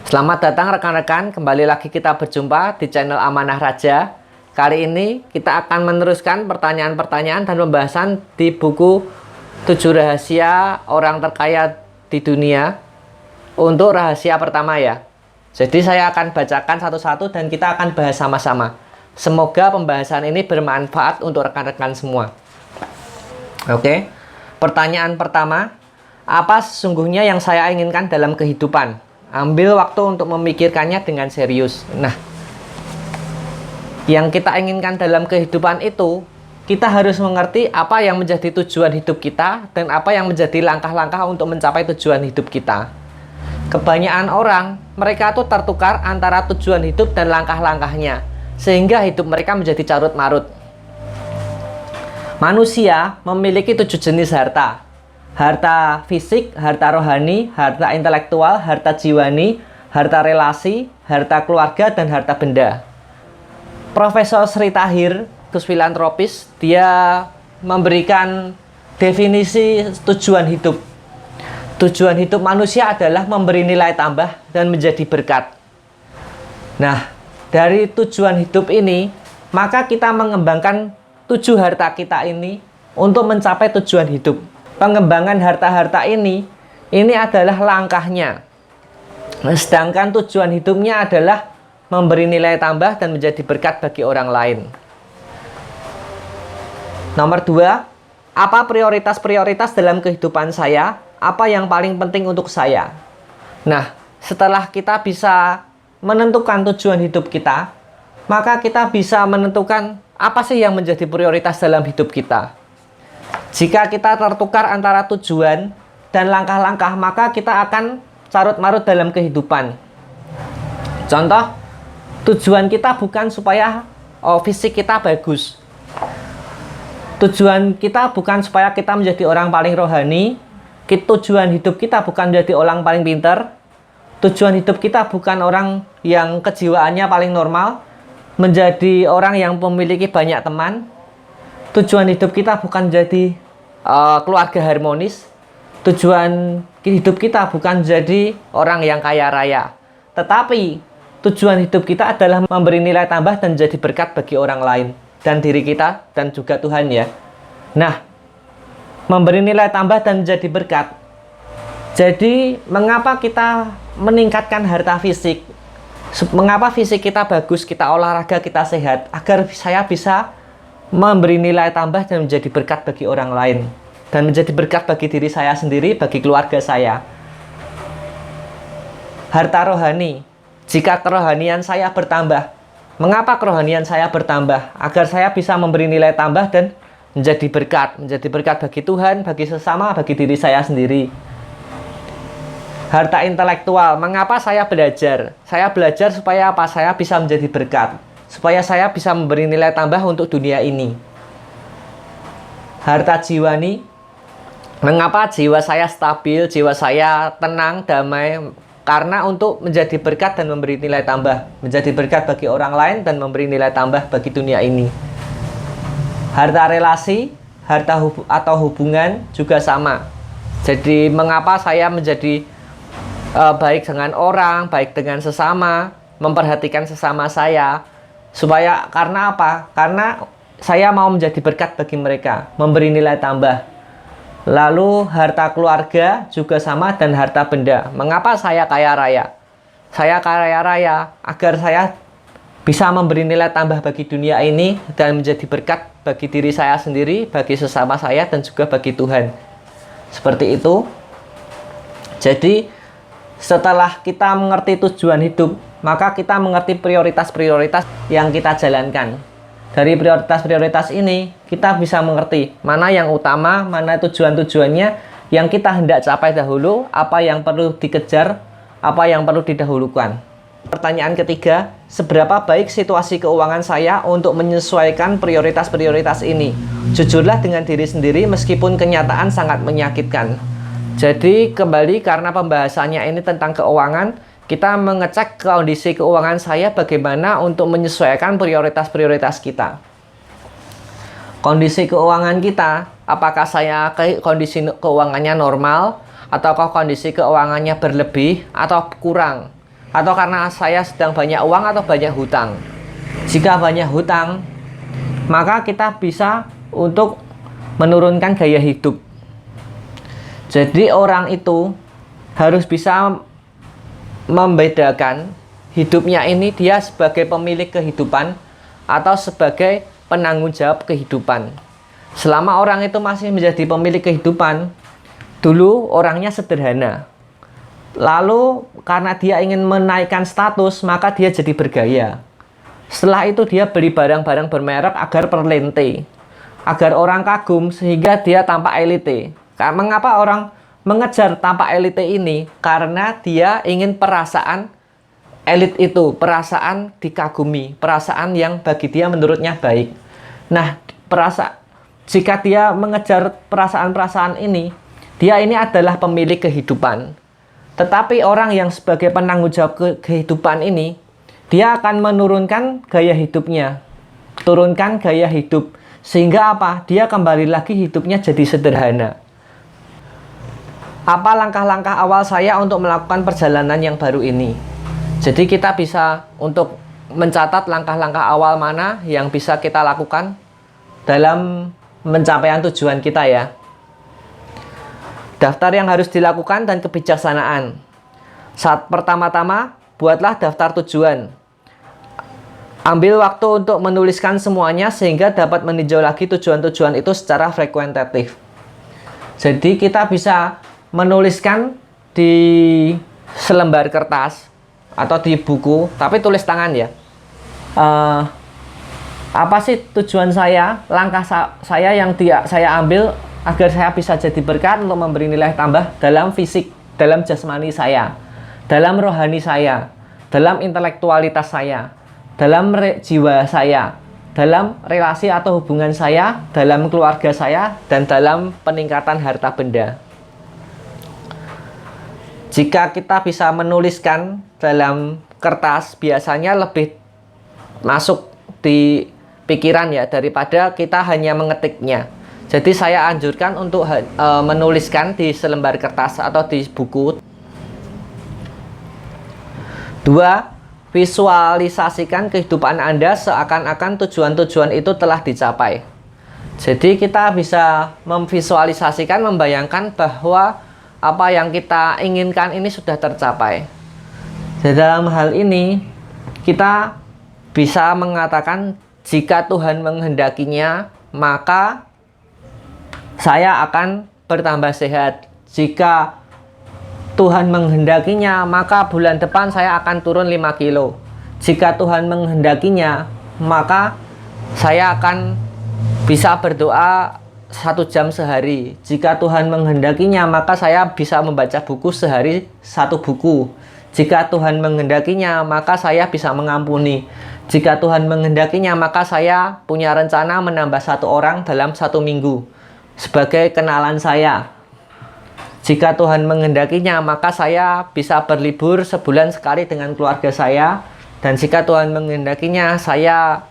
Selamat datang rekan-rekan, kembali lagi kita berjumpa di channel Amanah Raja. Kali ini kita akan meneruskan pertanyaan-pertanyaan dan pembahasan di buku 7 rahasia orang terkaya di dunia. Untuk rahasia pertama ya. Jadi saya akan bacakan satu-satu dan kita akan bahas sama-sama. Semoga pembahasan ini bermanfaat untuk rekan-rekan semua. Oke. Pertanyaan pertama, apa sesungguhnya yang saya inginkan dalam kehidupan? Ambil waktu untuk memikirkannya dengan serius. Nah, yang kita inginkan dalam kehidupan itu, kita harus mengerti apa yang menjadi tujuan hidup kita dan apa yang menjadi langkah-langkah untuk mencapai tujuan hidup kita. Kebanyakan orang, mereka tuh tertukar antara tujuan hidup dan langkah-langkahnya, sehingga hidup mereka menjadi carut-marut. Manusia memiliki 7 jenis harta. Harta fisik, harta rohani, harta intelektual, harta jiwani, harta relasi, harta keluarga, dan harta benda. Profesor Sri Tahir, filantropis, dia memberikan definisi tujuan hidup. Tujuan hidup manusia adalah memberi nilai tambah dan menjadi berkat. Nah, dari tujuan hidup ini, maka kita mengembangkan 7 harta kita ini untuk mencapai tujuan hidup. Pengembangan harta-harta ini adalah langkahnya. Sedangkan tujuan hidupnya adalah memberi nilai tambah dan menjadi berkat bagi orang lain. Nomor 2, apa prioritas-prioritas dalam kehidupan saya? Apa yang paling penting untuk saya? Nah, setelah kita bisa menentukan tujuan hidup kita, maka kita bisa menentukan apa sih yang menjadi prioritas dalam hidup kita. Jika kita tertukar antara tujuan dan langkah-langkah, maka kita akan carut-marut dalam kehidupan. Contoh, tujuan kita bukan supaya fisik kita bagus. Tujuan kita bukan supaya kita menjadi orang paling rohani. Tujuan hidup kita bukan menjadi orang paling pintar. Tujuan hidup kita bukan orang yang kejiwaannya paling normal, menjadi orang yang memiliki banyak teman. Tujuan hidup kita bukan jadi keluarga harmonis. Tujuan hidup kita bukan jadi orang yang kaya raya. Tetapi tujuan hidup kita adalah memberi nilai tambah dan jadi berkat bagi orang lain dan diri kita dan juga Tuhan ya. Nah, memberi nilai tambah dan jadi berkat. Jadi, mengapa kita meningkatkan harta fisik? Mengapa fisik kita bagus, kita olahraga, kita sehat? Agar saya bisa memberi nilai tambah dan menjadi berkat bagi orang lain. Dan menjadi berkat bagi diri saya sendiri, bagi keluarga saya. Harta rohani. Jika kerohanian saya bertambah. Mengapa kerohanian saya bertambah? Agar saya bisa memberi nilai tambah dan menjadi berkat. Menjadi berkat bagi Tuhan, bagi sesama, bagi diri saya sendiri. Harta intelektual. Mengapa saya belajar? Saya belajar supaya apa? Saya bisa menjadi berkat. Supaya saya bisa memberi nilai tambah untuk dunia ini. Harta jiwani. Mengapa jiwa saya stabil, jiwa saya tenang, damai? Karena untuk menjadi berkat dan memberi nilai tambah. Menjadi berkat bagi orang lain dan memberi nilai tambah bagi dunia ini. Harta relasi, harta atau hubungan juga sama. Jadi mengapa saya menjadi baik dengan orang, baik dengan sesama, memperhatikan sesama saya. Karena apa? Karena saya mau menjadi berkat bagi mereka, memberi nilai tambah. Lalu harta keluarga juga sama dan harta benda. Mengapa saya kaya raya? Saya kaya raya agar saya bisa memberi nilai tambah bagi dunia ini dan menjadi berkat bagi diri saya sendiri, bagi sesama saya dan juga bagi Tuhan. Seperti itu. Jadi setelah kita mengerti tujuan hidup, maka kita mengerti prioritas-prioritas yang kita jalankan. Dari prioritas-prioritas ini, kita bisa mengerti mana yang utama, mana tujuan-tujuannya yang kita hendak capai dahulu, apa yang perlu dikejar, apa yang perlu didahulukan. Pertanyaan ketiga, seberapa baik situasi keuangan saya untuk menyesuaikan prioritas-prioritas ini? Jujurlah dengan diri sendiri meskipun kenyataan sangat menyakitkan. Jadi kembali karena pembahasannya ini tentang keuangan, kita mengecek kondisi keuangan saya bagaimana untuk menyesuaikan prioritas-prioritas kita. Kondisi keuangan kita, apakah saya kondisi keuangannya normal, ataukah kondisi keuangannya berlebih atau kurang? atau karena saya sedang banyak uang atau banyak hutang. Jika banyak hutang, maka kita bisa untuk menurunkan gaya hidup. Jadi orang itu harus bisa membedakan hidupnya ini dia sebagai pemilik kehidupan atau sebagai penanggung jawab kehidupan. Selama orang itu masih menjadi pemilik kehidupan, dulu orangnya sederhana. Lalu karena dia ingin menaikkan status, maka dia jadi bergaya. Setelah itu dia beli barang-barang bermerek agar perlente, agar orang kagum sehingga dia tampak elite. Mengapa orang mengejar tampak elite ini? Karena dia ingin perasaan elit itu, perasaan dikagumi, perasaan yang bagi dia menurutnya baik. Nah, jika dia mengejar perasaan-perasaan ini, dia ini adalah pemilik kehidupan. Tetapi orang yang sebagai penanggung jawab kehidupan ini, dia akan menurunkan gaya hidupnya, turunkan gaya hidup, sehingga apa? Dia kembali lagi hidupnya jadi sederhana. Apa langkah-langkah awal saya untuk melakukan perjalanan yang baru ini? Jadi kita bisa untuk mencatat langkah-langkah awal mana yang bisa kita lakukan dalam pencapaian tujuan kita ya. Daftar yang harus dilakukan dan kebijaksanaan. Saat pertama-tama, buatlah daftar tujuan. Ambil waktu untuk menuliskan semuanya sehingga dapat meninjau lagi tujuan-tujuan itu secara frekuentatif. Jadi kita bisa menuliskan di selembar kertas atau di buku, tapi tulis tangan ya. Apa sih tujuan saya, langkah saya yang saya ambil agar saya bisa jadi berkat untuk memberi nilai tambah dalam fisik, dalam jasmani saya, dalam rohani saya, dalam intelektualitas saya, dalam jiwa saya, dalam relasi atau hubungan saya, dalam keluarga saya, dan dalam peningkatan harta benda. Jika kita bisa menuliskan dalam kertas, biasanya lebih masuk di pikiran ya, daripada kita hanya mengetiknya. Jadi saya anjurkan untuk menuliskan di selembar kertas atau di buku. 2. Visualisasikan kehidupan Anda seakan-akan tujuan-tujuan itu telah dicapai. Jadi kita bisa memvisualisasikan, membayangkan bahwa apa yang kita inginkan ini sudah tercapai. Di dalam hal ini, kita bisa mengatakan jika Tuhan menghendakinya, maka saya akan bertambah sehat. Jika Tuhan menghendakinya, maka bulan depan saya akan turun 5 kilo. Jika Tuhan menghendakinya, maka saya akan bisa berdoa 1 jam sehari. Jika Tuhan menghendakinya, maka saya bisa membaca buku sehari 1 buku. Jika Tuhan menghendakinya, maka saya bisa mengampuni. Jika Tuhan menghendakinya, maka saya punya rencana menambah 1 orang dalam 1 minggu sebagai kenalan saya. Jika Tuhan menghendakinya, maka saya bisa berlibur sebulan sekali dengan keluarga saya. Dan jika Tuhan menghendakinya, saya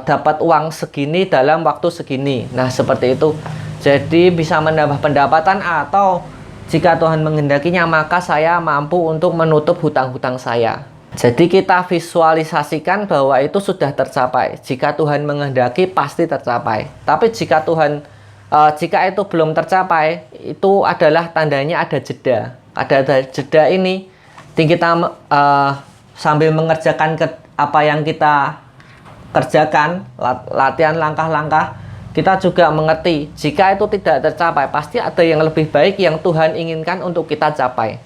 dapat uang segini dalam waktu segini. Nah, seperti itu. Jadi bisa menambah pendapatan, atau jika Tuhan menghendakinya, maka saya mampu untuk menutup hutang-hutang saya. Jadi kita visualisasikan bahwa itu sudah tercapai. Jika Tuhan menghendaki, pasti tercapai. Tapi jika itu belum tercapai, itu adalah tandanya ada jeda. Ada jeda ini, kita sambil mengerjakan apa yang kita kerjakan, latihan langkah-langkah, kita juga mengerti jika itu tidak tercapai, pasti ada yang lebih baik yang Tuhan inginkan untuk kita capai.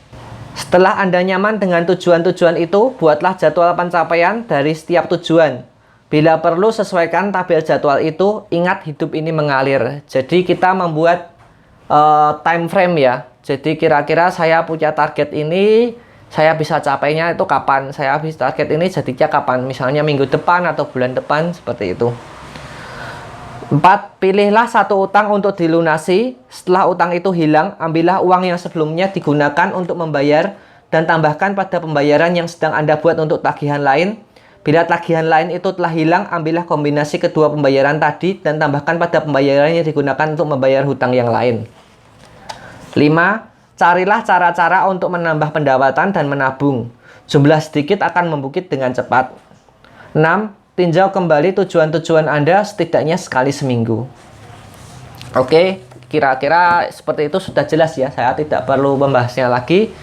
Setelah Anda nyaman dengan tujuan-tujuan itu, buatlah jadwal pencapaian dari setiap tujuan. Bila perlu, sesuaikan tabel jadwal itu. Ingat, hidup ini mengalir. Jadi kita membuat time frame ya. Jadi kira-kira saya punya target ini, saya bisa capainya itu kapan, saya habis target ini jadinya kapan, misalnya minggu depan atau bulan depan, seperti itu. 4. Pilihlah 1 utang untuk dilunasi. Setelah utang itu hilang, ambillah uang yang sebelumnya digunakan untuk membayar dan tambahkan pada pembayaran yang sedang Anda buat untuk tagihan lain. Bila tagihan lain itu telah hilang, ambillah kombinasi kedua pembayaran tadi dan tambahkan pada pembayaran yang digunakan untuk membayar hutang yang lain. 5. Carilah cara-cara untuk menambah pendapatan dan menabung. Jumlah sedikit akan membukit dengan cepat. 6. Tinjau kembali tujuan-tujuan Anda setidaknya sekali seminggu. Oke, kira-kira seperti itu sudah jelas ya. Saya tidak perlu membahasnya lagi.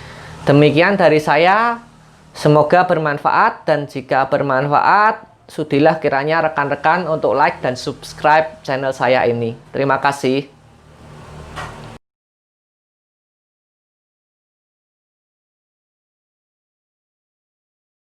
Demikian dari saya. Semoga bermanfaat, dan jika bermanfaat, sudilah kiranya rekan-rekan untuk like dan subscribe channel saya ini. Terima kasih.